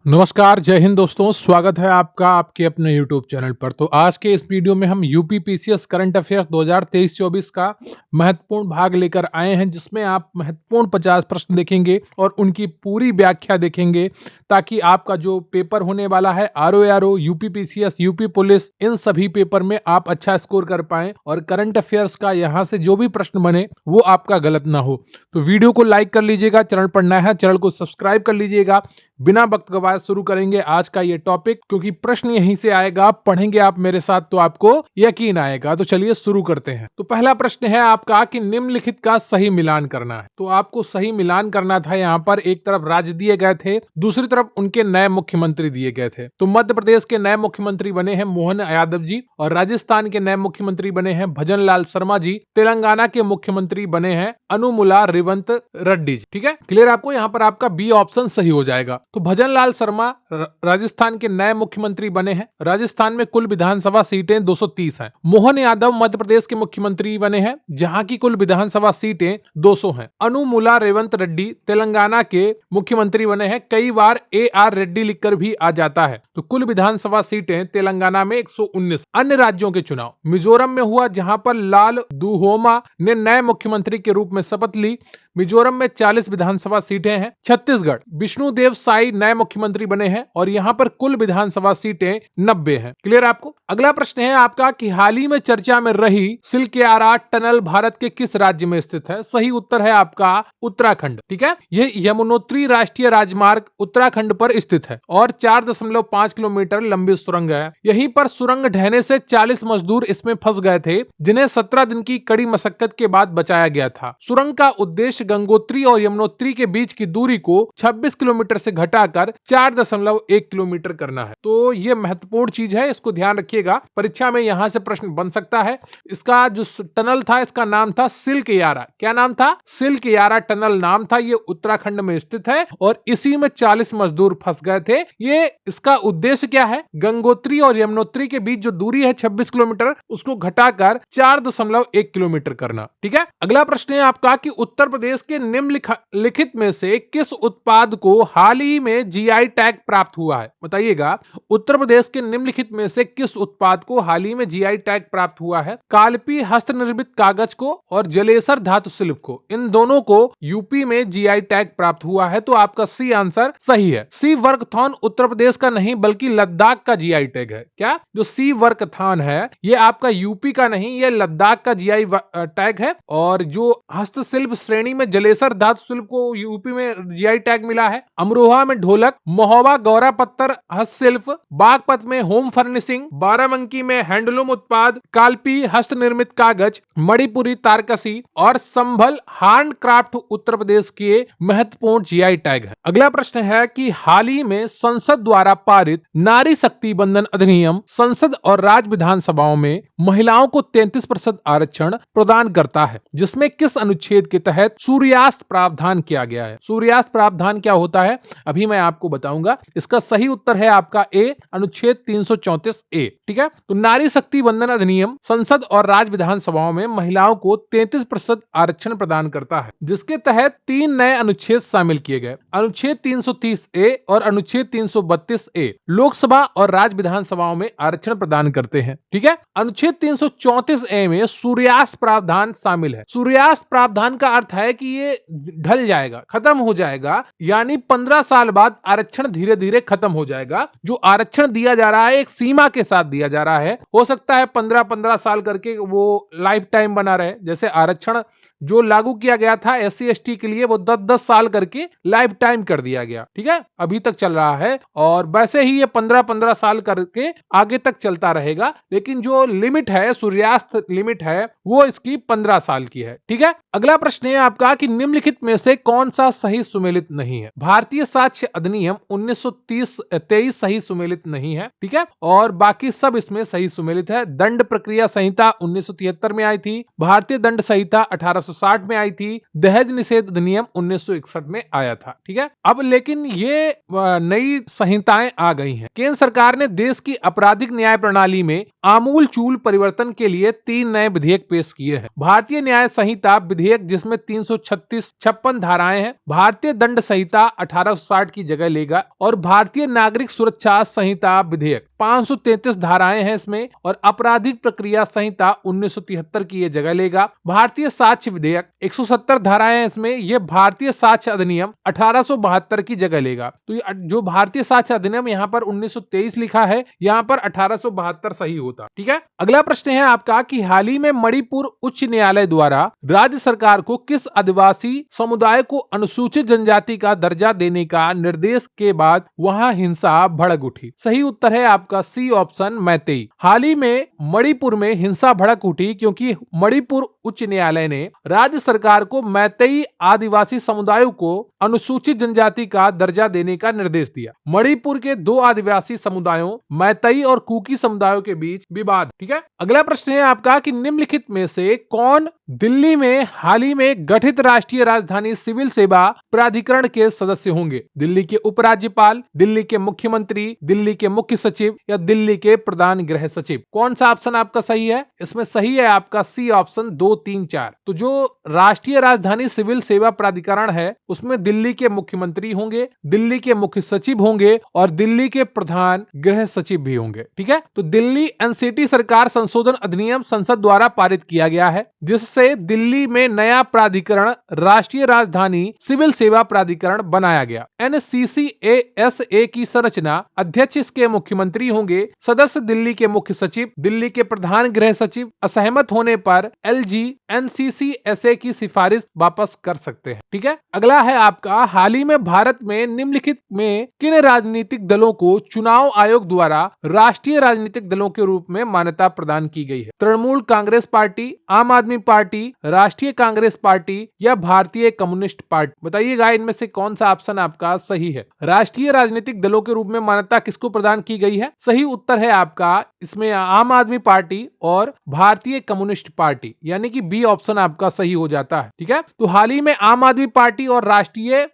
नमस्कार, जय हिंद दोस्तों। स्वागत है आपका आपके अपने यूट्यूब चैनल पर। तो आज के इस वीडियो में हम यूपी पीसीएस करंट अफेयर्स 2023-24 का महत्वपूर्ण भाग लेकर आए हैं, जिसमें आप महत्वपूर्ण 50 प्रश्न देखेंगे और उनकी पूरी व्याख्या देखेंगे, ताकि आपका जो पेपर होने वाला है RO, UP PCS, UP police, इन सभी पेपर में आप अच्छा स्कोर कर पाएं और करंट अफेयर्स का यहाँ से जो भी प्रश्न बने वो आपका गलत ना हो। तो वीडियो को लाइक कर लीजिएगा, चैनल पर नया है चैनल को सब्सक्राइब कर लीजिएगा। बिना वक्त गवाए शुरू करेंगे आज का ये टॉपिक, क्योंकि प्रश्न यहीं से आएगा। पढ़ेंगे आप मेरे साथ तो आपको यकीन आएगा। तो चलिए शुरू करते हैं। तो पहला प्रश्न है आपका कि निम्नलिखित का सही मिलान करना है। तो आपको सही मिलान करना था। यहाँ पर एक तरफ राज्य दिए गए थे, दूसरी तरफ उनके नए मुख्यमंत्री दिए गए थे। तो मध्य प्रदेश के नए मुख्यमंत्री बने हैं मोहन यादव जी, और राजस्थान के नए मुख्यमंत्री बने हैं भजन लाल शर्मा जी। तेलंगाना के मुख्यमंत्री बने हैं अनुमुला रेवंत रेड्डी जी। ठीक है, क्लियर आपको? यहाँ पर आपका बी ऑप्शन सही हो जाएगा। तो भजन लाल शर्मा राजस्थान के नए मुख्यमंत्री बने हैं। राजस्थान में कुल विधानसभा सीटें 230 हैं। मोहन यादव मध्य प्रदेश के मुख्यमंत्री बने हैं, जहां की कुल विधानसभा सीटें 200 हैं। अनुमुला रेवंत रेड्डी तेलंगाना के मुख्यमंत्री बने हैं। कई बार AR रेड्डी लिखकर भी आ जाता है। तो कुल विधानसभा सीटें तेलंगाना में 119। अन्य राज्यों के चुनाव मिजोरम में हुआ, जहां पर लाल दुहोमा ने नए मुख्यमंत्री के रूप में शपथ ली। मिजोरम में 40 विधानसभा सीटें हैं। छत्तीसगढ़ विष्णुदेव साई नए मुख्यमंत्री बने हैं और यहां पर कुल विधानसभा सीटें 90 हैं। क्लियर आपको? अगला प्रश्न है आपका कि हाल ही में चर्चा में रही सिल्कियारा टनल भारत के किस राज्य में स्थित है? सही उत्तर है आपका उत्तराखंड। ठीक है, यह यमुनोत्री राष्ट्रीय राजमार्ग उत्तराखंड पर स्थित है और 4.5 किलोमीटर लंबी सुरंग है। यहीं पर सुरंग ढहने से 40 मजदूर इसमें फंस गए थे, जिन्हें 17 दिन की कड़ी मशक्कत के बाद बचाया गया था। सुरंग का उद्देश्य गंगोत्री और यमुनोत्री के बीच की दूरी को 26 किलोमीटर से घटाकर 4.1 किलोमीटर करना है। तो यह महत्वपूर्ण चीज है, इसको ध्यान रखिएगा। परीक्षा में यहां से प्रश्न बन सकता है। इसका जो टनल था, इसका नाम था सिल्कियारा। क्या नाम था? सिल्कियारा टनल नाम था। ये उत्तराखंड में स्थित है और इसी में 40 मजदूर फंस गए थे। ये इसका उद्देश्य क्या है? गंगोत्री और यमुनोत्री के बीच जो दूरी है 26 किलोमीटर, उसको घटाकर 4.1 किलोमीटर करना। ठीक है, अगला प्रश्न है आपका कि उत्तर प्रदेश के निम्नलिखित में से किस उत्पाद को हाल ही में GI टैग प्राप्त हुआ है? बताइएगा, उत्तर प्रदेश के निम्नलिखित में से किस उत्पाद को हाल ही में GI टैग प्राप्त हुआ है? कालपी हस्तनिर्मित कागज को और जलेसर धातु शिल्प को, इन दोनों को यूपी में GI टैग प्राप्त हुआ है। तो आपका सी आंसर सही है। सी वर्कथॉन उत्तर प्रदेश का नहीं बल्कि लद्दाख का GI टैग है। क्या? जो सी वर्कथॉन है ये आपका यूपी का नहीं, ये लद्दाख का GI टैग है। और जो हस्तशिल्प श्रेणी में जलेसर धातु शिल्प को यूपी में GI टैग मिला है। अमरोहा में ढोलक, महोबा गौरा पत्थर हस्तशिल्प, बागपत में होम फर्निशिंग, बाराबंकी में हैंडलूम उत्पाद, कालपी हस्तनिर्मित कागज, मणिपुरी तारकसी और संभल हैंडक्राफ्ट उत्तर प्रदेश के महत्वपूर्ण GI टैग है। अगला प्रश्न है कि हाल ही में संसद द्वारा पारित नारी शक्ति बंधन अधिनियम संसद और राज्य विधानसभाओं में महिलाओं को 33% आरक्षण प्रदान करता है, जिसमें किस अनुच्छेद के तहत सूर्यास्त प्रावधान किया गया है? सूर्यास्त प्रावधान क्या होता है अभी मैं आपको बताऊंगा। इसका सही उत्तर है आपका ए, अनुच्छेद 334A। ठीक है, तो नारी शक्ति बंधन अधिनियम संसद और राज्य विधानसभाओं में महिलाओं को 33% आरक्षण प्रदान करता है, जिसके तहत 3 नए अनुच्छेद शामिल किए गए। अनुच्छेद 330A और अनुच्छेद 332A लोकसभा और राज्य विधानसभाओं में आरक्षण प्रदान करते हैं। ठीक है, अनुच्छेद 334A में सूर्यास्त प्रावधान शामिल है। सूर्यास्त प्रावधान का अर्थ है कि ये ढल जाएगा, खत्म हो जाएगा, यानी 15 साल बाद आरक्षण धीरे धीरे खत्म हो जाएगा। जो आरक्षण दिया जा रहा है एक सीमा के साथ दिया जा रहा है। हो सकता है 15-15 साल करके वो लाइफ टाइम बना रहे। जैसे आरक्षण जो लागू किया गया था SC/ST के लिए, वो 10-10 साल करके लाइफ टाइम कर दिया गया। ठीक है, अभी तक चल रहा है और वैसे ही ये 15-15 साल करके आगे तक चलता रहेगा। लेकिन जो लिमिट है, सूर्यास्त लिमिट है, वो इसकी 15 साल की है। ठीक है, अगला प्रश्न है आपका कि निम्नलिखित में से कौन सा सही सुमेलित नहीं है? भारतीय साक्ष्य अधिनियम 1923 सही सुमेलित नहीं है। ठीक है, और बाकी सब इसमें सही सुमेलित है। दंड प्रक्रिया संहिता 1973 में आई थी। भारतीय दंड संहिता 18 1860 में आई थी, दहेज निषेध अधिनियम 1961 में आया था। ठीक है, अब लेकिन ये नई संहिताएं आ गई हैं। केंद्र सरकार ने देश की आपराधिक न्याय प्रणाली में आमूल चूल परिवर्तन के लिए 3 नए विधेयक पेश किए हैं। भारतीय न्याय संहिता विधेयक जिसमें 356 धाराएं हैं, भारतीय दंड संहिता 1860 की जगह लेगा, और भारतीय नागरिक सुरक्षा संहिता विधेयक 533 धाराएं हैं इसमें, और आपराधिक प्रक्रिया संहिता 1973 की ये जगह लेगा। भारतीय साक्ष्य विधेयक 170 धाराएं हैं इसमें, ये भारतीय साक्ष्य अधिनियम 1872 की जगह लेगा। तो जो भारतीय साक्ष्य अधिनियम यहाँ पर 1923 लिखा है, यहाँ पर 1872 सही होता। ठीक है, अगला प्रश्न है आपका कि हाल ही में मणिपुर उच्च न्यायालय द्वारा राज्य सरकार को किस आदिवासी समुदाय को अनुसूचित जनजाति का दर्जा देने का निर्देश के बाद वहां हिंसा भड़क उठी? सही उत्तर है आपका सी ऑप्शन, मैतेई। हाल ही में मणिपुर में हिंसा भड़क उठी क्योंकि मणिपुर उच्च न्यायालय ने राज्य सरकार को मैतेई आदिवासी समुदायों को अनुसूचित जनजाति का दर्जा देने का निर्देश दिया। मणिपुर के 2 आदिवासी समुदायों मैतेई और कुकी समुदायों के बीच विवाद। ठीक है, अगला प्रश्न है आपका कि निम्नलिखित में से कौन दिल्ली में हाल ही में गठित राष्ट्रीय राजधानी सिविल सेवा प्राधिकरण के सदस्य होंगे? दिल्ली के उपराज्यपाल, दिल्ली के मुख्यमंत्री, दिल्ली के मुख्य सचिव या दिल्ली के प्रधान गृह सचिव? कौन सा ऑप्शन आपका सही है? इसमें सही है आपका सी ऑप्शन 2, 3, 4। तो जो राष्ट्रीय राजधानी सिविल सेवा प्राधिकरण है उसमें दिल्ली के मुख्यमंत्री होंगे, दिल्ली के मुख्य सचिव होंगे और दिल्ली के प्रधान गृह सचिव भी होंगे। ठीक है, तो दिल्ली एनसीटी सरकार संशोधन अधिनियम संसद द्वारा पारित किया गया है, जिससे दिल्ली में नया प्राधिकरण राष्ट्रीय राजधानी सिविल सेवा प्राधिकरण बनाया गया। एनसीसीएएसए की संरचना, अध्यक्ष इसके मुख्यमंत्री होंगे, सदस्य दिल्ली के मुख्य सचिव, दिल्ली के प्रधान गृह सचिव। असहमत होने पर एलजी एनसीसीएसए की सिफारिश वापस कर सकते हैं। ठीक है, अगला है आपका हाल ही में भारत में निम्नलिखित में किन राजनीतिक दलों को चुनाव आयोग द्वारा राष्ट्रीय राजनीतिक दलों के रूप में मान्यता प्रदान की गई है? तृणमूल कांग्रेस पार्टी, आम आदमी पार्टी, राष्ट्रीय कांग्रेस पार्टी या भारतीय कम्युनिस्ट पार्टी? बताइएगा इनमें से कौन सा ऑप्शन आपका सही है। राष्ट्रीय राजनीतिक दलों के रूप में मान्यता किसको प्रदान की गई है? सही उत्तर है आपका इसमें आम आदमी पार्टी और भारतीय कम्युनिस्ट पार्टी, यानी कि बी ऑप्शन आपका सही हो जाता है। ठीक है, तो हाल ही में आम आदमी पार्टी और राष्ट्रीय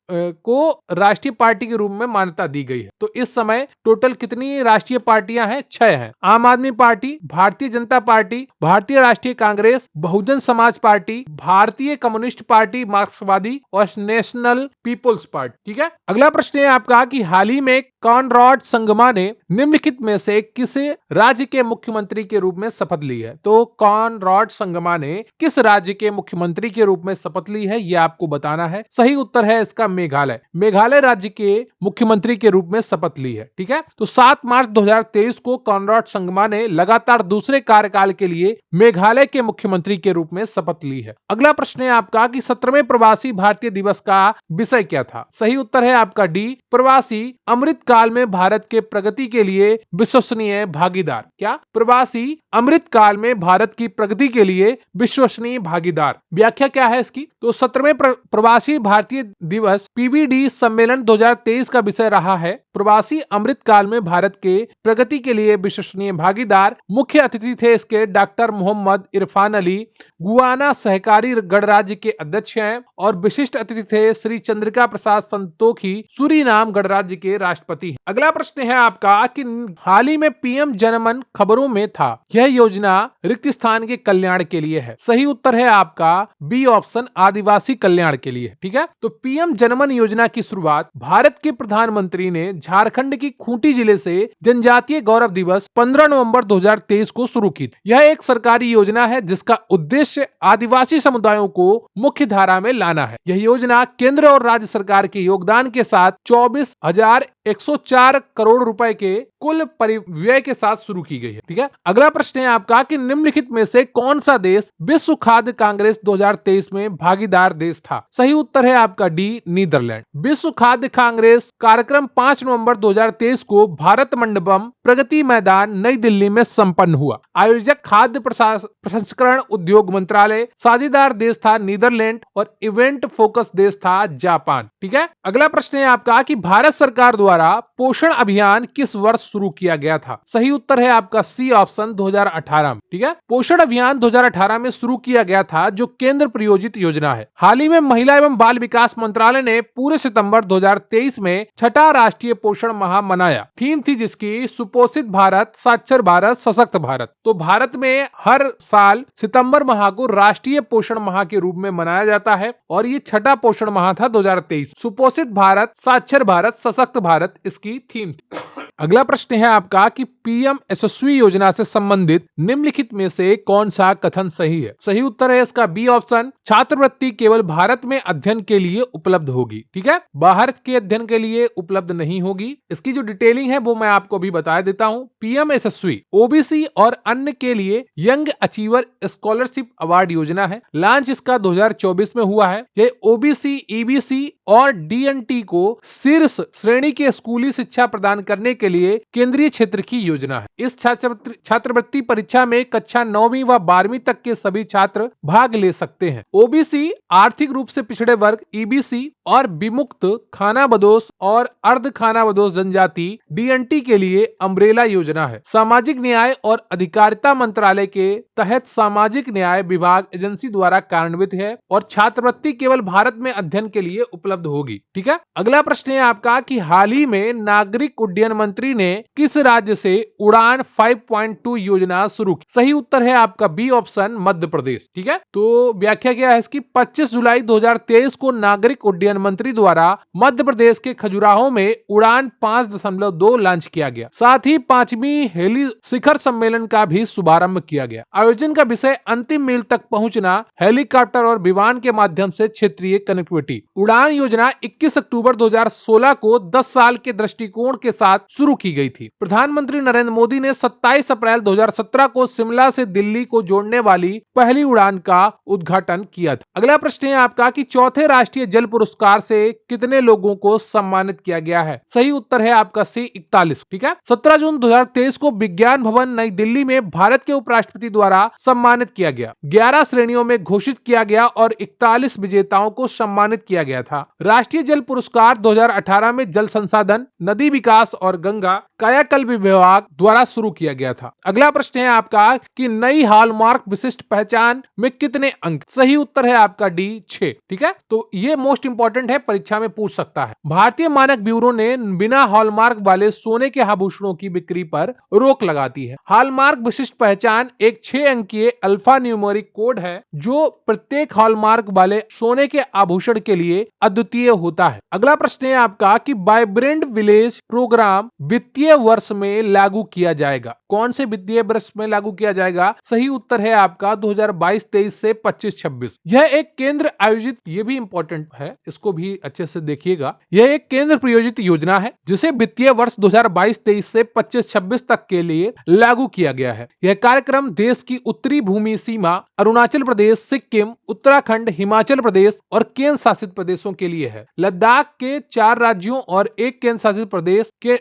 पार्टी के रूप में मान्यता दी गई है। तो इस समय टोटल कितनी राष्ट्रीय पार्टियां हैं? 6 हैं। आम आदमी पार्टी, भारतीय जनता पार्टी, भारतीय राष्ट्रीय कांग्रेस, बहुजन समाज पार्टी, भारतीय कम्युनिस्ट पार्टी मार्क्सवादी और नेशनल पीपुल्स पार्टी। ठीक है, अगला प्रश्न है आपका कि हाल ही में कॉनराड संगमा ने निम्नलिखित में से किसे राज्य के मुख्यमंत्री के रूप में शपथ ली है? तो कॉनराड संगमा ने किस राज्य के मुख्यमंत्री के रूप में शपथ ली है, यह आपको बताना है। सही उत्तर है इसका मेघालय। मेघालय राज्य के मुख्यमंत्री के रूप में शपथ ली है। ठीक है, तो 7 मार्च 2023 को कॉनराड संगमा ने लगातार दूसरे कार्यकाल के लिए मेघालय के मुख्यमंत्री के रूप में शपथ ली है। अगला प्रश्न है आपका कि 17वें प्रवासी भारतीय दिवस का विषय क्या था? सही उत्तर है आपका डी, प्रवासी अमृत काल में भारत के प्रगति के लिए विश्वसनीय भागीदार। क्या? प्रवासी अमृत काल में भारत की प्रगति के लिए विश्वसनीय भागीदार। व्याख्या क्या है इसकी? तो 17वें प्रवासी भारतीय दिवस पीवीडी सम्मेलन 2023 का विषय रहा है प्रवासी अमृत काल में भारत के प्रगति के लिए विश्वसनीय भागीदार। मुख्य अतिथि थे इसके डॉक्टर मोहम्मद इरफान अली, गुआना सहकारी गणराज्य के अध्यक्ष हैं, और विशिष्ट अतिथि थे श्री चंद्रिका प्रसाद संतोखी, सूरीनाम गणराज्य के राष्ट्रपति हैं। अगला प्रश्न है आपका कि हाल ही में पीएम जनमन खबरों में था, यह योजना रिक्त स्थान के कल्याण के लिए है। सही उत्तर है आपका बी ऑप्शन, आदिवासी कल्याण के लिए। ठीक है, तो पीएम जनमन योजना की शुरुआत भारत के प्रधानमंत्री ने झारखंड की खूंटी जिले से जनजातीय गौरव दिवस 15 नवंबर 2023 को शुरू की। यह एक सरकारी योजना है जिसका उद्देश्य आदिवासी समुदायों को मुख्य धारा में लाना है। यह योजना केंद्र और राज्य सरकार के योगदान के साथ 24,104 करोड़ रुपए के कुल परिव्यय के साथ शुरू की गई है। ठीक है, अगला प्रश्न है आपका कि निम्नलिखित में से कौन सा देश विश्व खाद्य कांग्रेस 2023 में भागीदार देश था? सही उत्तर है आपका डी, नीदरलैंड। विश्व खाद्य कांग्रेस कार्यक्रम 5 नवंबर 2023 को भारत मंडपम प्रगति मैदान नई दिल्ली में संपन्न हुआ। आयोजक खाद्य प्रसंस्करण उद्योग मंत्रालय, साझेदार देश था नीदरलैंड और इवेंट फोकस देश था जापान। ठीक है, अगला प्रश्न है आपका कि भारत सरकार द्वारा द्वारा पोषण अभियान किस वर्ष शुरू किया गया था? सही उत्तर है आपका सी ऑप्शन 2018 में। ठीक है, पोषण अभियान 2018 में शुरू किया गया था, जो केंद्र प्रायोजित योजना है। हाल ही में महिला एवं बाल विकास मंत्रालय ने पूरे सितंबर 2023 में छठा राष्ट्रीय पोषण माह मनाया। थीम थी जिसकी सुपोषित भारत, साक्षर भारत, सशक्त भारत। तो भारत में हर साल सितंबर माह को राष्ट्रीय पोषण माह के रूप में मनाया जाता है और ये छठा पोषण माह था 2023। सुपोषित भारत, साक्षर भारत, सशक्त भारत इसकी थीम थी। अगला प्रश्न है आपका कि पीएम यशस्वी योजना से संबंधित निम्नलिखित में से कौन सा कथन सही है? सही उत्तर है इसका बी ऑप्शन, छात्रवृत्ति केवल भारत में अध्ययन के लिए उपलब्ध होगी। ठीक है, बाहर के अध्ययन के लिए उपलब्ध नहीं होगी। इसकी जो डिटेलिंग है वो मैं आपको भी बता देता हूं। पीएम यशस्वी ओबीसी और अन्य के लिए यंग अचीवर स्कॉलरशिप अवार्ड योजना है। लॉन्च इसका 2024 में हुआ है। यह ओबीसी, ईबीसी और डीएनटी को शीर्ष श्रेणी के स्कूली शिक्षा प्रदान करने के लिए केंद्रीय क्षेत्र की योजना है। इस छात्रवृत्ति परीक्षा में कक्षा 9वीं व 12वीं तक के सभी छात्र भाग ले सकते हैं। ओबीसी आर्थिक रूप से पिछड़े वर्ग, ईबीसी और विमुक्त खानाबदोश और अर्ध खानाबदोश जनजाति डीएनटी के लिए अम्ब्रेला योजना है। सामाजिक न्याय और अधिकारिता मंत्रालय के तहत सामाजिक न्याय विभाग एजेंसी द्वारा कार्यान्वित है और छात्रवृत्ति केवल भारत में अध्ययन के लिए उपलब्ध होगी। ठीक है, अगला प्रश्न है आपका कि हाल ही में नागरिक उड्डयन मंत्री ने किस राज्य से उड़ान 5.2 योजना शुरू की? सही उत्तर है आपका बी ऑप्शन, मध्य प्रदेश। ठीक है, तो व्याख्या क्या है इसकी? 25 जुलाई 2023 को नागरिक उड्डयन मंत्री द्वारा मध्य प्रदेश के खजुराहो में उड़ान 5.2 लॉन्च किया गया। साथ ही 5वीं हेली शिखर सम्मेलन का भी शुभारंभ किया गया। आयोजन का विषय अंतिम मील तक पहुंचना, हेलीकॉप्टर और विमान के माध्यम से क्षेत्रीय कनेक्टिविटी। उड़ान योजना 21 अक्टूबर 2016 को 10 साल के दृष्टिकोण के साथ शुरू की गई थी। प्रधानमंत्री नरेंद्र मोदी ने 27 अप्रैल 2017 को शिमला से दिल्ली को जोड़ने वाली पहली उड़ान का उद्घाटन किया था। अगला प्रश्न है आपका कि चौथे राष्ट्रीय जल पुरस्कार से कितने लोगों को सम्मानित किया गया है? सही उत्तर है आपका सी 41। ठीक है, 17 जून 2023 को विज्ञान भवन नई दिल्ली में भारत के उपराष्ट्रपति द्वारा सम्मानित किया गया। 11 श्रेणियों में घोषित किया गया और 41 विजेताओं को सम्मानित किया गया था। राष्ट्रीय जल पुरस्कार 2018 में जल संसाधन, नदी विकास और गंगा कायाकल्प विभाग द्वारा शुरू किया गया था। अगला प्रश्न है आपका कि नई हॉलमार्क विशिष्ट पहचान में कितने अंक? सही उत्तर है आपका डी 6। ठीक है, तो ये मोस्ट इंपॉर्टेंट है, परीक्षा में पूछ सकता है। भारतीय मानक ब्यूरो ने बिना हॉलमार्क वाले सोने के आभूषणों की बिक्री पर रोक लगाती है। हॉलमार्क विशिष्ट पहचान एक 6 अंकीय अल्फा न्यूमेरिक कोड है जो प्रत्येक हॉलमार्क वाले सोने के आभूषण के लिए अद्वितीय होता है। अगला प्रश्न है आपका कि वाइब्रेंट विलेज प्रोग्राम वित्तीय वर्ष में लागू किया जाएगा। कौन से वित्तीय वर्ष में लागू किया जाएगा? सही उत्तर है आपका 2022-23 से 25-26। यह एक केंद्र आयोजित, ये भी इंपॉर्टेंट है, इसको भी अच्छे से देखिएगा। यह एक केंद्र प्रायोजित योजना है जिसे वित्तीय वर्ष 2022-23 से 25-26 तक के लिए लागू किया गया है। यह कार्यक्रम देश की उत्तरी भूमि सीमा, अरुणाचल प्रदेश, सिक्किम, उत्तराखंड, हिमाचल प्रदेश और केंद्र शासित प्रदेशों के लिए है। लद्दाख के 4 राज्यों और एक केंद्र शासित प्रदेश के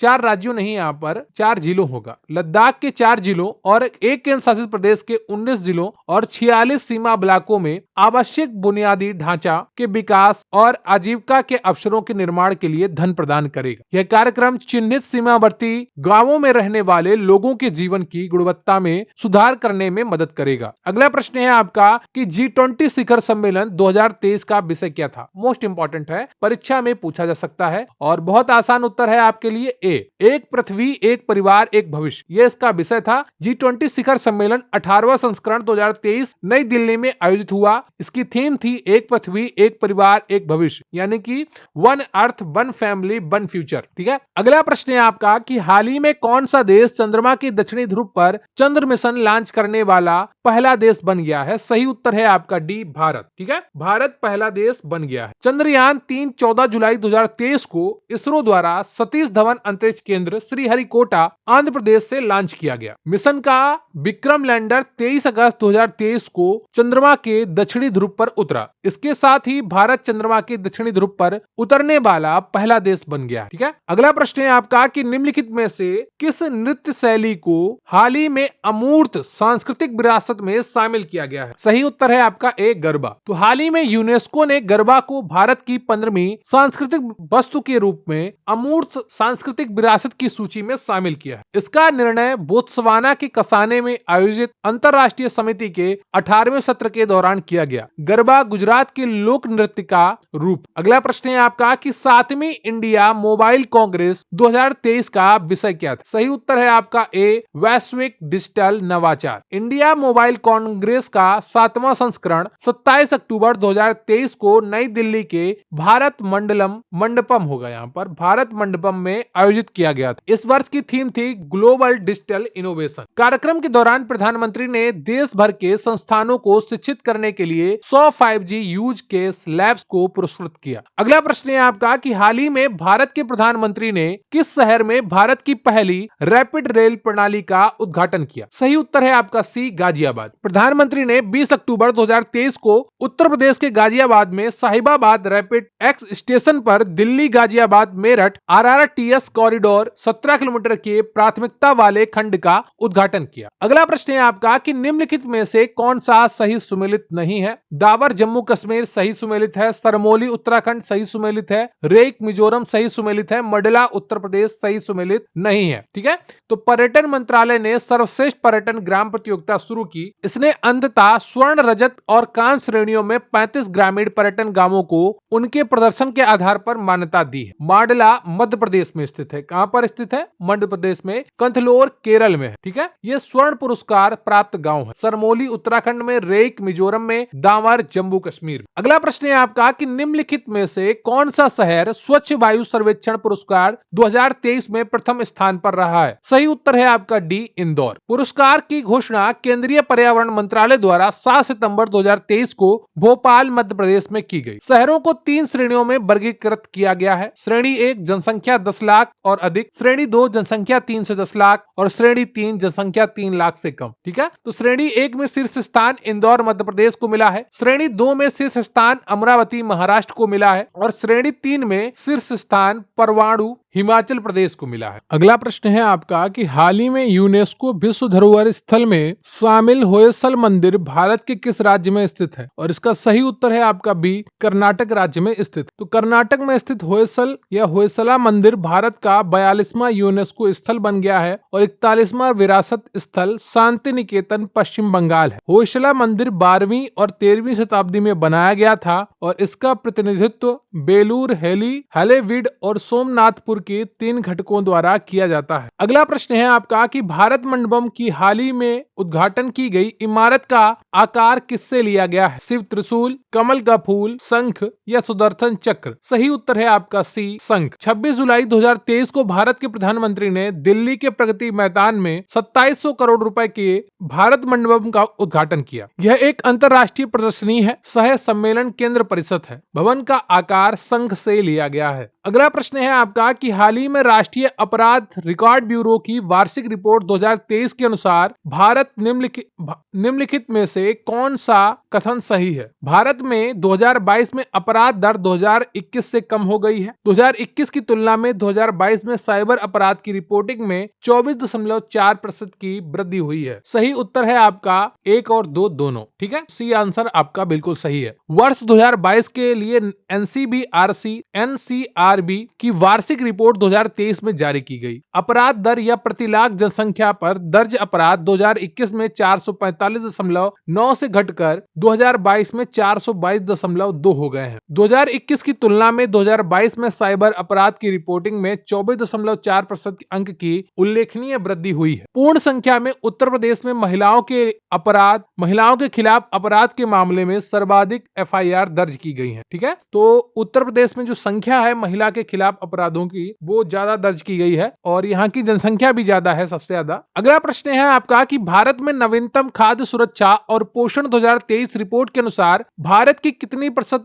4 राज्यों नहीं, यहाँ पर 4 जिलों होगा। लद्दाख के 4 जिलों और एक केंद्र शासित प्रदेश के 19 जिलों और 46 सीमा ब्लॉकों में आवश्यक बुनियादी ढांचा के विकास और आजीविका के अवसरों के निर्माण के लिए धन प्रदान करेगा। यह कार्यक्रम चिन्हित सीमावर्ती गांवों में रहने वाले लोगों के जीवन की गुणवत्ता में सुधार करने में मदद करेगा। अगला प्रश्न है आपका कि G20 शिखर सम्मेलन 2023 का विषय क्या था? मोस्ट इंपॉर्टेंट है, परीक्षा में पूछा जा सकता है और बहुत आसान उत्तर है आपके लिए ए, एक पृथ्वी, एक परिवार, एक भविष्य। यह इसका विषय था। G20 शिखर सम्मेलन 18वां संस्करण 2023 नई दिल्ली में आयोजित हुआ। इसकी थीम थी एक पृथ्वी, एक परिवार, एक भविष्य, यानी कि one earth, one family, one future. ठीक है, अगला प्रश्न है आपका कि हाल ही में कौन सा देश चंद्रमा के दक्षिणी ध्रुव पर चंद्र मिशन लॉन्च करने वाला पहला देश बन गया है? सही उत्तर है आपका डी, भारत। ठीक है, भारत पहला देश बन गया है। चंद्रयान 3 14 जुलाई 2023 को इसरो द्वारा सतीश धवन अंतरिक्ष केंद्र श्रीहरिकोटा आंध्र प्रदेश से लॉन्च किया गया। मिशन का विक्रम लैंडर 23 अगस्त 2023 को चंद्रमा के दक्षिणी ध्रुव पर उतरा। इसके साथ ही भारत चंद्रमा के दक्षिणी ध्रुव पर उतरने वाला पहला देश बन गया। ठीक है, अगला प्रश्न है आपका कि निम्नलिखित में से किस नृत्य शैली को हाल ही में अमूर्त सांस्कृतिक विरासत में शामिल किया गया है? सही उत्तर है आपका ए, गरबा। तो हाल ही में यूनेस्को ने गरबा को भारत की 15वीं सांस्कृतिक वस्तु के रूप में अमूर्त सांस्कृतिक विरासत की सूची में शामिल किया है। इसका निर्णय बोत्सवाना के कसाने में आयोजित अंतरराष्ट्रीय समिति के 18वें सत्र के दौरान किया गया। गरबा गुजरात के लोक नृत्य का रूप। अगला प्रश्न है आपका कि 7वीं इंडिया मोबाइल कांग्रेस 2023 का विषय क्या था? सही उत्तर है आपका ए, वैश्विक डिजिटल नवाचार। इंडिया मोबाइल कांग्रेस का 7वां संस्करण 27 अक्टूबर 2023 को नई दिल्ली के भारत मंडपम होगा, यहाँ पर भारत मंडपम में आयोजित किया गया था। इस वर्ष की थीम थी ग्लोबल डिजिटल इनोवेशन। कार्यक्रम के दौरान प्रधानमंत्री ने देश भर के संस्थानों को शिक्षित करने के लिए 100 5G यूज केस लैब्स को पुरस्कृत किया। अगला प्रश्न है आपका कि हाल ही में भारत के प्रधानमंत्री ने किस शहर में भारत की पहली रैपिड रेल प्रणाली का उद्घाटन किया? सही उत्तर है आपका सी, गाजियाबाद। प्रधानमंत्री ने 20 अक्टूबर 2023 को उत्तर प्रदेश के गाजियाबाद में साहिबाबाद रैपिड एक्स स्टेशन पर Delhi Ghaziabad Meerut RRTS corridor 17 kilometre के प्राथमिकता वाले खंड का उद्घाटन किया। अगला प्रश्न है आपका कि निम्नलिखित में से कौन सा सही सुमेलित नहीं है? दावर जम्मू कश्मीर सही सुमेलित है, सरमोली उत्तराखंड सही सुमेलित है, रेक मिजोरम सही सुमेलित है, मंडला उत्तर प्रदेश सही सुमेलित नहीं है। ठीक है, तो पर्यटन मंत्रालय ने सर्वश्रेष्ठ पर्यटन ग्राम प्रतियोगिता शुरू की। इसने अंततः स्वर्ण, रजत और कांस्य श्रेणियों में 35 ग्रामीण पर्यटन गांवों को उनके प्रदर्शन के आधार पर मान्यता दी है। मांडला मध्य प्रदेश में स्थित है। कहां पर स्थित है? मध्य प्रदेश में। कंथलोर केरल में है। ठीक है, ये स्वर्ण पुरस्कार प्राप्त गांव है। सरमोली उत्तराखंड में, रेक मिजोरम में, दावर जम्मू कश्मीर। अगला प्रश्न है आपका कि निम्नलिखित में से कौन सा शहर स्वच्छ वायु सर्वेक्षण पुरस्कार 2023 में प्रथम स्थान पर रहा है? सही उत्तर है आपका डी, इंदौर। पुरस्कार की घोषणा केंद्रीय पर्यावरण मंत्रालय द्वारा 7 सितंबर 2023 को भोपाल मध्य प्रदेश में की गई। शहरों को 3 श्रेणियों में वर्गीकृत किया गया है। श्रेणी 1 जनसंख्या 10 लाख और अधिक, श्रेणी 2 जनसंख्या 3 से 10 लाख और श्रेणी 3 जनसंख्या 3 लाख से कम। ठीक है, तो श्रेणी 1 में शीर्ष स्थान इंदौर मध्य प्रदेश को मिला है, श्रेणी 2 में शीर्ष स्थान अमरावती महाराष्ट्र को मिला है और श्रेणी 3 में शीर्ष स्थान परवाणु हिमाचल प्रदेश को मिला है। अगला प्रश्न है आपका कि हाल ही में यूनेस्को विश्व धरोहर स्थल में शामिल होयसल मंदिर भारत के किस राज्य में स्थित है? और इसका सही उत्तर है आपका बी, कर्नाटक राज्य में स्थित। तो कर्नाटक में स्थित होयसल या होयसला मंदिर भारत का 42वां यूनेस्को स्थल बन गया है और 41वां विरासत स्थल शांति निकेतन पश्चिम बंगाल है। होयसला मंदिर 12वीं और 13वीं शताब्दी में बनाया गया था और इसका प्रतिनिधित्व बेलूर, हलेवीड और सोमनाथपुर के 3 घटकों द्वारा किया जाता है। अगला प्रश्न है आपका कि भारत मंडपम की हाल ही में उद्घाटन की गई इमारत का आकार किससे लिया गया है? शिव त्रिशूल, कमल का फूल, शंख या सुदर्शन चक्र? सही उत्तर है आपका सी, शंख। 26 जुलाई 2023 को भारत के प्रधानमंत्री ने दिल्ली के प्रगति मैदान में 2700 करोड़ रुपए के भारत मंडपम का उद्घाटन किया। यह एक अंतर्राष्ट्रीय प्रदर्शनी है, सह सम्मेलन केंद्र परिषद है। भवन का आकार शंख से लिया गया है। अगला प्रश्न है आपका कि हाल ही में राष्ट्रीय अपराध रिकॉर्ड ब्यूरो की वार्षिक रिपोर्ट 2023 के अनुसार भारत निम्नलिखित में से कौन सा कथन सही है? भारत में 2022 में अपराध दर 2021 से कम हो गई है। 2021 की तुलना में 2022 में साइबर अपराध की रिपोर्टिंग में 24.4% की वृद्धि हुई है। सही उत्तर है आपका 1 और 2 दोनों। ठीक है, सी आंसर आपका बिल्कुल सही है। वर्ष 2022 के लिए NCRB की वार्षिक रिपोर्ट 2023 में जारी की गई। अपराध दर या प्रति लाख जनसंख्या पर दर्ज अपराध 2021 में 445.9 से घटकर 2022 में 422.2 हो गए हैं। 2021 की तुलना में 2022 में साइबर अपराध की रिपोर्टिंग में 24.4% अंक की उल्लेखनीय वृद्धि हुई है। पूर्ण संख्या में उत्तर प्रदेश में महिलाओं के खिलाफ अपराध के मामले में सर्वाधिक FIR दर्ज की गई है। ठीक है, तो उत्तर प्रदेश में जो संख्या है महिला के खिलाफ अपराधों की वो ज्यादा दर्ज की गई है और यहाँ की जनसंख्या भी ज्यादा है, सबसे ज्यादा। अगला प्रश्न है आपका कि भारत में नवीनतम खाद्य सुरक्षा और और पोषण 2023 रिपोर्ट के अनुसार भारत की कितनी प्रतिशत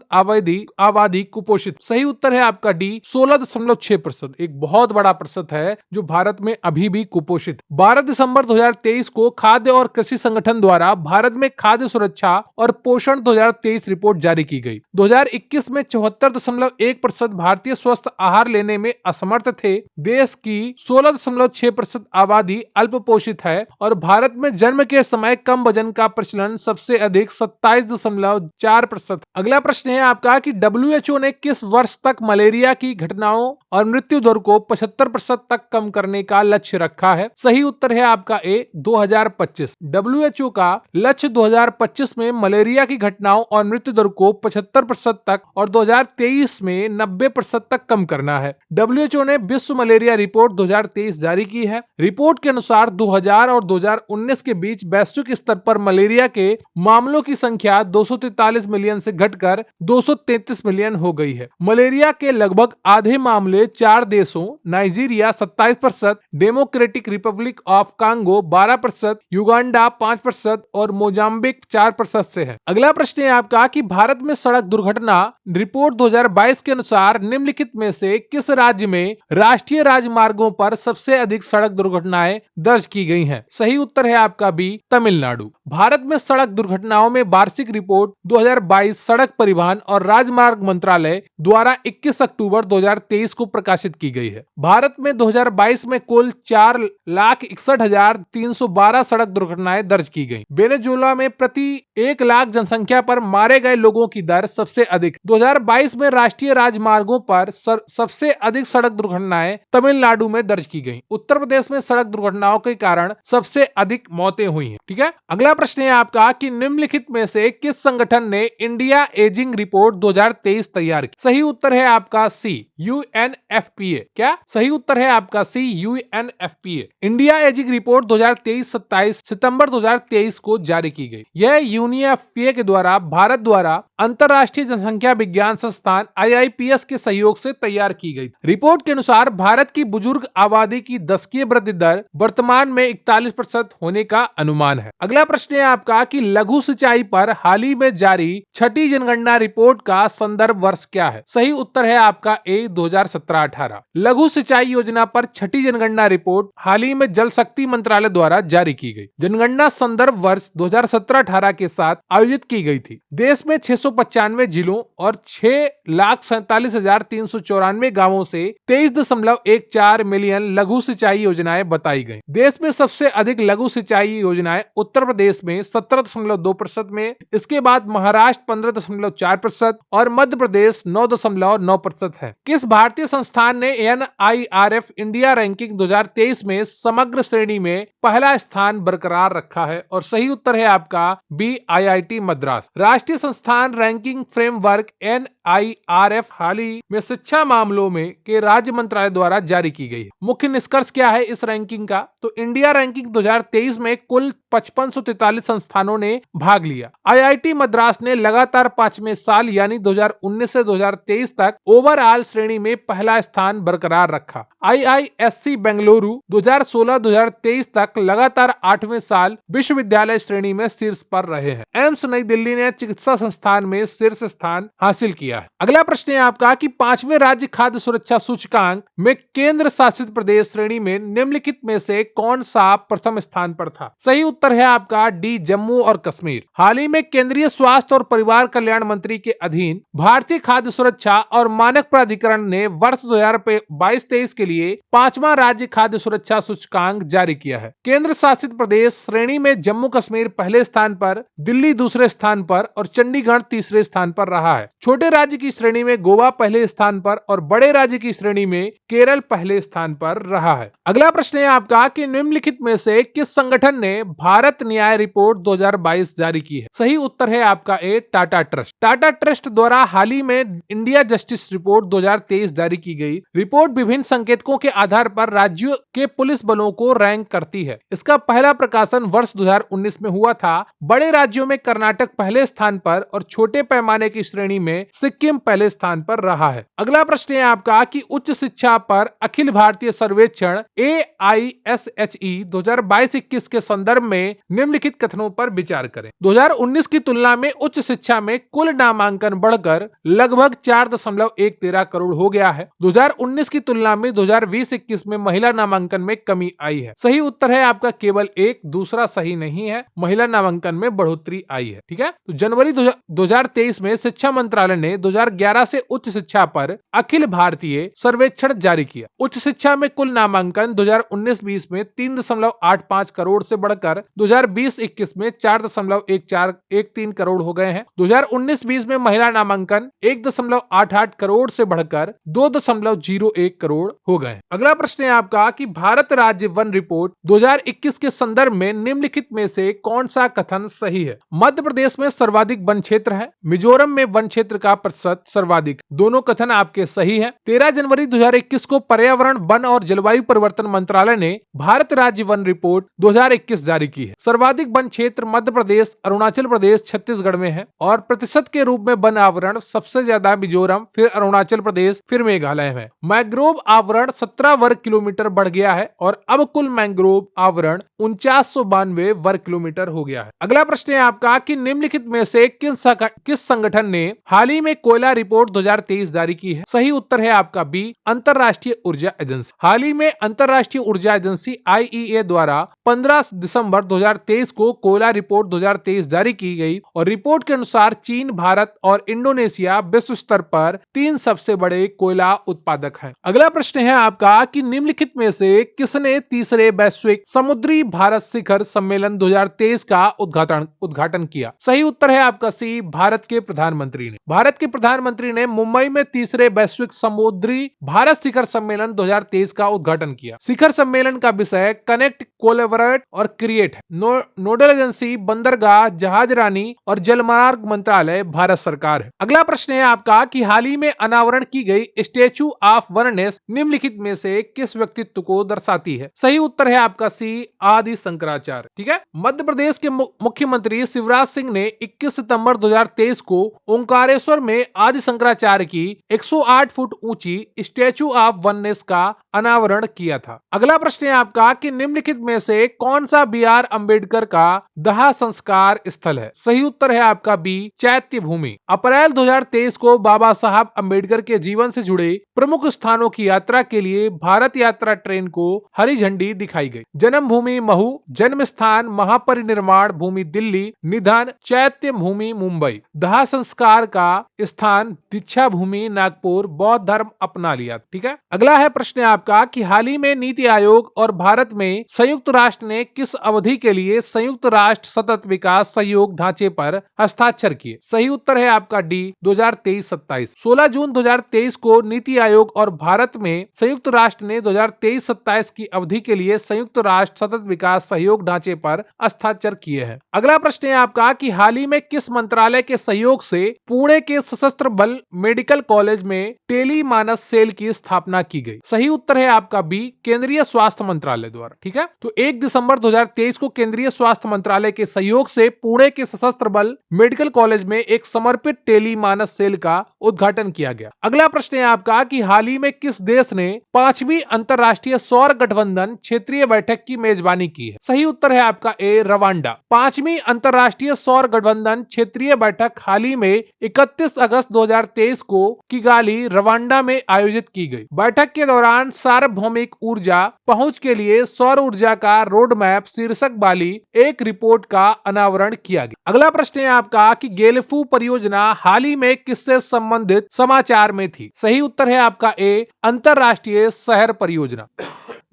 आबादी कुपोषित? सही उत्तर है आपका डी 16.6%। एक बहुत बड़ा प्रतिशत है जो भारत में अभी भी कुपोषित। 12 दिसंबर 2023 को खाद्य और कृषि संगठन द्वारा भारत में खाद्य सुरक्षा और पोषण 2023 रिपोर्ट जारी की गई। 2021 में 74.1% भारतीय स्वस्थ आहार लेने में असमर्थ थे। देश की 16.6% आबादी अल्पपोषित है और भारत में जन्म के समय कम वजन का प्रचलन सबसे अधिक 27.4%। अगला प्रश्न है आपका कि WHO ने किस वर्ष तक मलेरिया की घटनाओं और मृत्यु दर को 75% तक कम करने का लक्ष्य रखा है? सही उत्तर है आपका ए 2025। WHO का लक्ष्य 2025 में मलेरिया की घटनाओं और मृत्यु दर को 75% तक और 2023 में 90% तक कम करना है। WHO ने विश्व मलेरिया रिपोर्ट 2023 जारी की है। रिपोर्ट के अनुसार 2000 और 2019 के बीच वैश्विक स्तर पर मलेरिया के मामलों की संख्या 243 मिलियन से घटकर 233 मिलियन हो गई है। मलेरिया के लगभग आधे मामले 4 देशों Nigeria 27%, democratic Republic of Congo 12%, Uganda 5% और मोजाम्बिक 4% से है। अगला प्रश्न है आपका कि भारत में सड़क दुर्घटना रिपोर्ट 2022 के अनुसार निम्नलिखित में से किस राज्य में राष्ट्रीय राजमार्गों पर सबसे अधिक सड़क दुर्घटनाएं दर्ज की गई हैं? सही उत्तर है आपका बी तमिलनाडु। भारत में सड़क दुर्घटनाओं में वार्षिक रिपोर्ट 2022 सड़क परिवहन और राजमार्ग मंत्रालय द्वारा 21 अक्टूबर 2023 को प्रकाशित की गई है। भारत में 2022 में कुल 4,61,312 सड़क दुर्घटनाएं दर्ज की गई। वेनेजुएला में प्रति 1 लाख जनसंख्या पर मारे गए लोगों की दर सबसे अधिक। 2022 में राष्ट्रीय राजमार्गों पर सबसे अधिक सड़क दुर्घटनाएं तमिलनाडु में दर्ज की गई। उत्तर प्रदेश में सड़क दुर्घटनाओं के कारण सबसे अधिक मौतें हुई हैं। ठीक है, अगला प्रश्न है आपका कि निम्नलिखित में से किस संगठन ने इंडिया एजिंग रिपोर्ट 2023 तैयार की? सही उत्तर है आपका सी UNFPA। क्या सही उत्तर है आपका सी UNFPA। इंडिया एजिंग रिपोर्ट 2023 27 सितंबर 2023 को जारी की गई। यह UNFPA के द्वारा भारत द्वारा अंतरराष्ट्रीय जनसंख्या विज्ञान संस्थान IIPS के सहयोग से तैयार की गई। रिपोर्ट के अनुसार भारत की बुजुर्ग आबादी की दशकीय वृद्धि दर वर्तमान में 41% होने का अनुमान है। अगला प्रश्न है आपका कि लघु सिंचाई पर हाल ही में जारी छठी जनगणना रिपोर्ट का संदर्भ वर्ष क्या है? सही उत्तर है आपका ए 2017-18। लघु सिंचाई योजना पर छठी जनगणना रिपोर्ट हाल ही में जल शक्ति मंत्रालय द्वारा जारी की गई। जनगणना संदर्भ वर्ष 2017-18 के साथ आयोजित की गई थी। देश में 695 जिलों और 6,47,394 गांवों से 23.14 मिलियन लघु सिंचाई योजनाएं बताई गई। देश में सबसे अधिक लघु सिंचाई योजनाएं उत्तर प्रदेश में 17.2% में, इसके बाद महाराष्ट्र 15.4% और मध्य प्रदेश 9.9% है। किस भारतीय संस्थान ने NIRF इंडिया रैंकिंग 2023 में समग्र श्रेणी में पहला स्थान बरकरार रखा है? और सही उत्तर है आपका बी IIT मद्रास। राष्ट्रीय संस्थान रैंकिंग फ्रेमवर्क NIRF हाल ही में शिक्षा मामलों में के राज्य मंत्रालय द्वारा जारी की गई है। मुख्य निष्कर्ष क्या है इस रैंकिंग का? तो इंडिया रैंकिंग 2023 में कुल 5543 संस्थानों ने भाग लिया। IIT मद्रास ने लगातार 5वें साल यानी 2019 से 2023 तक ओवरऑल श्रेणी में पहला स्थान बरकरार रखा। IISc बेंगलुरु 2016-2023 तक लगातार 8वें साल विश्वविद्यालय श्रेणी में शीर्ष पर रहे हैं। एम्स नई दिल्ली ने चिकित्सा संस्थान में शीर्ष स्थान हासिल किया है। अगला प्रश्न है आपका कि 5वें राज्य खाद्य सुरक्षा सूचकांक में केंद्र शासित प्रदेश श्रेणी में निम्नलिखित में से कौन सा प्रथम स्थान पर था? सही उत्तर है आपका डी जम्मू और कश्मीर। हाल ही में केंद्रीय स्वास्थ्य और परिवार कल्याण मंत्री के अधीन भारतीय खाद्य सुरक्षा और मानक प्राधिकरण ने वर्ष 2022-23 के लिए 5वां राज्य खाद्य सुरक्षा सूचकांक जारी किया है। केंद्र शासित प्रदेश श्रेणी में जम्मू कश्मीर पहले स्थान पर, दिल्ली दूसरे स्थान पर और चंडीगढ़ तीसरे स्थान पर रहा है। छोटे राज्य की श्रेणी में गोवा पहले स्थान पर और बड़े राज्य की श्रेणी में केरल पहले स्थान पर रहा है। अगला प्रश्न है आपका कि निम्नलिखित में से किस संगठन ने भारत न्याय रिपोर्ट 2022 जारी की है? सही उत्तर है आपका ए टाटा ट्रस्ट। टाटा ट्रस्ट द्वारा हाल ही में इंडिया जस्टिस रिपोर्ट 2023 जारी की गई। रिपोर्ट विभिन्न संकेतकों के आधार पर राज्यों के पुलिस बलों को रैंक करती है। इसका पहला प्रकाशन वर्ष 2019 में हुआ था। बड़े राज्यों में कर्नाटक पहले स्थान पर और छोटे पैमाने की श्रेणी में सिक्किम पहले स्थान पर रहा है। अगला प्रश्न है आपका कि उच्च शिक्षा पर अखिल भारतीय सर्वेक्षण AISHE 2022-21 के संदर्भ में में निम्नलिखित कथनों पर विचार करें। 2019 की तुलना में उच्च शिक्षा में कुल नामांकन बढ़कर लगभग 4.13 करोड़ हो गया है। 2019 की तुलना में 2020-21 में महिला नामांकन में कमी आई है। सही उत्तर है आपका केवल एक, दूसरा सही नहीं है। महिला नामांकन में बढ़ोतरी आई है। ठीक है, तो जनवरी 2023 में शिक्षा मंत्रालय ने 2011 से उच्च शिक्षा पर अखिल भारतीय सर्वेक्षण जारी किया। उच्च शिक्षा में कुल नामांकन 2019-20 में 3.85 करोड़ से बढ़कर 2020-21 में 4.13 करोड़ हो गए हैं। 2019-20 में महिला नामांकन 1.88 करोड़ से बढ़कर 2.01 करोड़ हो गए हैं। अगला प्रश्न है आपका कि भारत राज्य वन रिपोर्ट 2021 के संदर्भ में निम्नलिखित में से कौन सा कथन सही है? मध्य प्रदेश में सर्वाधिक वन क्षेत्र है, मिजोरम में वन क्षेत्र का प्रतिशत सर्वाधिक। दोनों कथन आपके सही है। 13 जनवरी 2021 को पर्यावरण, वन और जलवायु परिवर्तन मंत्रालय ने भारत राज्य वन रिपोर्ट 2021 जारी की है। सर्वाधिक वन क्षेत्र मध्य प्रदेश, अरुणाचल प्रदेश, छत्तीसगढ़ में है और प्रतिशत के रूप में वन आवरण सबसे ज्यादा मिजोरम, फिर अरुणाचल प्रदेश, फिर मेघालय है। मैंग्रोव आवरण 17 वर्ग किलोमीटर बढ़ गया है और अब कुल मैंग्रोव आवरण 4992 वर्ग किलोमीटर हो गया है। अगला प्रश्न है आपका कि निम्नलिखित में से किस संगठन ने हाल ही में कोयला रिपोर्ट 2023 जारी की है? सही उत्तर है आपका बी, अंतरराष्ट्रीय ऊर्जा एजेंसी। हाल ही में अंतरराष्ट्रीय ऊर्जा एजेंसी IEA द्वारा 15 दिसंबर 2023 को कोयला रिपोर्ट 2023 जारी की गई और रिपोर्ट के अनुसार चीन, भारत और इंडोनेशिया विश्व स्तर पर 3 सबसे बड़े कोयला उत्पादक हैं। अगला प्रश्न है आपका कि निम्नलिखित में से किसने तीसरे वैश्विक समुद्री भारत शिखर सम्मेलन 2023 का उद्घाटन किया? सही उत्तर है आपका सी, भारत के प्रधानमंत्री ने। भारत के प्रधानमंत्री ने मुंबई में तीसरे वैश्विक समुद्री भारत शिखर सम्मेलन 2023 का उद्घाटन किया। शिखर सम्मेलन का विषय कनेक्ट, कोलैबोरेट और क्रिएट है। नोडल एजेंसी बंदरगाह, जहाजरानी और जलमार्ग मंत्रालय भारत सरकार है। अगला प्रश्न है आपका कि हाल ही में अनावरण की गई स्टैच्यू ऑफ वननेस निम्नलिखित में से किस व्यक्तित्व को दर्शाती है? सही उत्तर है आपका सी, आदि शंकराचार्य। ठीक है, मध्य प्रदेश के मुख्यमंत्री शिवराज सिंह ने 21 सितंबर 2023 को ओंकारेश्वर में आदि शंकराचार्य की 108 फुट ऊंची स्टैच्यू ऑफ वननेस का अनावरण किया था। अगला प्रश्न है आपका कि निम्नलिखित में से कौन सा BR अम्बेडकर का दाह संस्कार स्थल है? सही उत्तर है आपका बी, चैत्य भूमि। अप्रैल 2023 को बाबा साहब अम्बेडकर के जीवन से जुड़े प्रमुख स्थानों की यात्रा के लिए भारत यात्रा ट्रेन को हरी झंडी दिखाई गई। जन्म भूमि महू, जन्म स्थान महापरिनिर्वाण भूमि दिल्ली, निधन चैत्य भूमि मुंबई, दाह संस्कार का स्थान दीक्षा भूमि नागपुर, बौद्ध धर्म अपना लिया। ठीक है, अगला है प्रश्न आपका कि हाल ही में नीति आयोग और भारत में संयुक्त राष्ट्र ने किस अवधि के लिए संयुक्त राष्ट्र सतत विकास सहयोग ढांचे पर हस्ताक्षर किए? सही उत्तर है आपका डी, 2023-27। 16 जून 2023 को नीति आयोग और भारत में संयुक्त राष्ट्र ने 2023-27 की अवधि के लिए संयुक्त राष्ट्र सतत विकास सहयोग ढांचे पर हस्ताक्षर किए हैं। अगला प्रश्न है आपका कि हाल ही में किस मंत्रालय के सहयोग से पुणे के सशस्त्र बल मेडिकल कॉलेज में टेली मानस सेल की स्थापना की गई? सही उत्तर है आपका बी, केंद्रीय स्वास्थ्य मंत्रालय द्वारा। ठीक है, तो 1 दिसंबर 2023 को केंद्रीय स्वास्थ्य मंत्रालय के सहयोग से पुणे के सशस्त्र बल मेडिकल कॉलेज में एक समर्पित टेली मानस सेल का उद्घाटन किया गया। अगला प्रश्न है आपका कि हाल ही में किस देश ने 5वीं अंतरराष्ट्रीय सौर गठबंधन क्षेत्रीय बैठक की मेजबानी की है? सही उत्तर है आपका ए, रवांडा। 5वीं अंतरराष्ट्रीय सौर गठबंधन क्षेत्रीय बैठक हाल ही में 31 अगस्त 2023 को किगाली, रवांडा में आयोजित की गई। बैठक के दौरान सार्वभौमिक ऊर्जा पहुंच के लिए सौर ऊर्जा का रोड मैप शीर्षक वाली एक रिपोर्ट का अनावरण किया गया। अगला प्रश्न है आपका कि गेलेफू परियोजना हाल ही में किससे संबंधित समाचार में थी? सही उत्तर है आपका ए, अंतरराष्ट्रीय शहर परियोजना।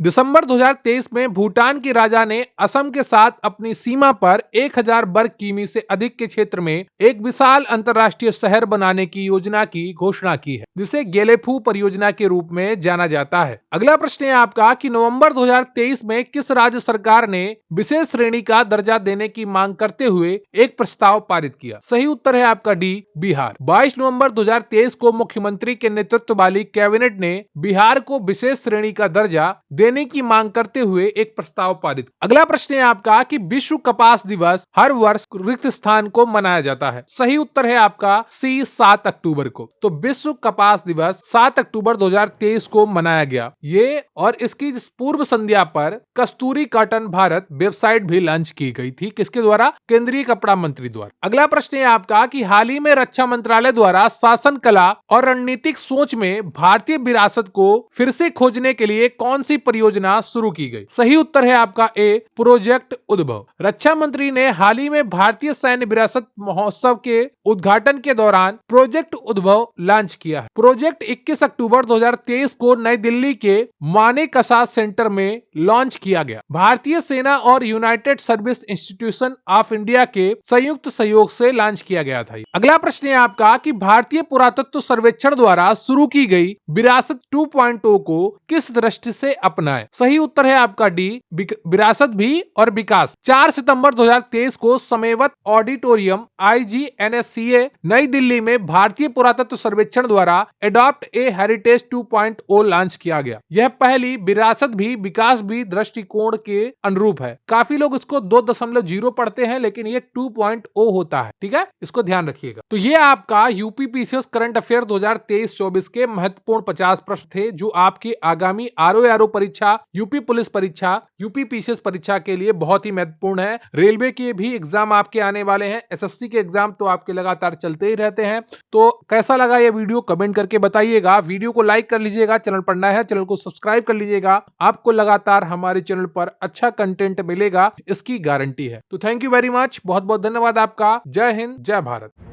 दिसंबर 2023 में भूटान के राजा ने असम के साथ अपनी सीमा पर 1000 वर्ग किमी से अधिक के क्षेत्र में एक विशाल अंतर्राष्ट्रीय शहर बनाने की योजना की घोषणा की है, जिसे गेलेफू परियोजना के रूप में जाना जाता है। अगला प्रश्न है आपका कि नवंबर 2023 में किस राज्य सरकार ने विशेष श्रेणी का दर्जा देने की मांग करते हुए एक प्रस्ताव पारित किया? सही उत्तर है आपका डी, बिहार। 22 नवंबर 2023 को मुख्यमंत्री के नेतृत्व वाली कैबिनेट ने बिहार को विशेष श्रेणी का दर्जा देने देने की मांग करते हुए एक प्रस्ताव पारित। अगला प्रश्न है आपका कि विश्व कपास दिवस हर वर्ष रिक्त स्थान को मनाया जाता है। सही उत्तर है आपका सी 7 अक्टूबर को। तो विश्व कपास दिवस 7 अक्टूबर 2023 को मनाया गया। ये और इसकी पूर्व संध्या पर कस्तूरी कॉटन भारत वेबसाइट भी लॉन्च की गई थी। किसके द्वारा? केंद्रीय कपड़ा मंत्री द्वारा। अगला प्रश्न है आपका कि हाल ही में रक्षा मंत्रालय द्वारा शासन कला और रणनीतिक सोच में भारतीय विरासत को फिर से खोजने के लिए कौन सी परियोजना शुरू की गई? सही उत्तर है आपका ए प्रोजेक्ट उद्भव। रक्षा मंत्री ने हाल ही में भारतीय सैन्य विरासत महोत्सव के उद्घाटन के दौरान प्रोजेक्ट उद्भव लॉन्च किया है। प्रोजेक्ट 21 अक्टूबर 2023 को नई दिल्ली के मानेकशा सेंटर में लॉन्च किया गया। भारतीय सेना और United service institution of India के संयुक्त सहयोग से लॉन्च किया गया था। अगला प्रश्न है आपका कि भारतीय पुरातत्व सर्वेक्षण द्वारा शुरू की गई विरासत 2.0 को किस दृष्टि से अपनाएं? सही उत्तर है आपका डी विरासत भी और विकास। 4 सितंबर 2023 को समवेत ऑडिटोरियम IGNSCA नई दिल्ली में भारतीय पुरातत्व सर्वेक्षण द्वारा एडॉप्ट ए हेरिटेज 2.0 लॉन्च किया गया। यह पहली विरासत भी विकास भी दृष्टिकोण के अनुरूप है। काफी लोग इसको 2.0 पढ़ते हैं, लेकिन ये 2.0 होता है। ठीक है, इसको ध्यान रखिएगा। तो ये आपका यूपीपीसीएस करंट अफेयर 2023-24 के महत्वपूर्ण 50 प्रश्न थे, जो आपकी आगामी आरओ परीक्षा, यूपी पुलिस परीक्षा, यूपीपीसीएस परीक्षा के लिए बहुत ही महत्वपूर्ण है। रेलवे के भी एग्जाम आपके आने वाले हैं, एसएससी के एग्जाम तो आपके लगातार चलते ही रहते हैं। तो कैसा लगा ये वीडियो कमेंट करके बताइएगा। वीडियो को लाइक कर लीजिएगा, चैनल पर नया है चैनल को सब्सक्राइब कर लीजिएगा। आपको लगातार हमारे चैनल पर अच्छा कंटेंट मिलेगा, इसकी गारंटी है। तो थैंक यू वेरी मच, बहुत बहुत धन्यवाद आपका। जय हिंद, जय भारत।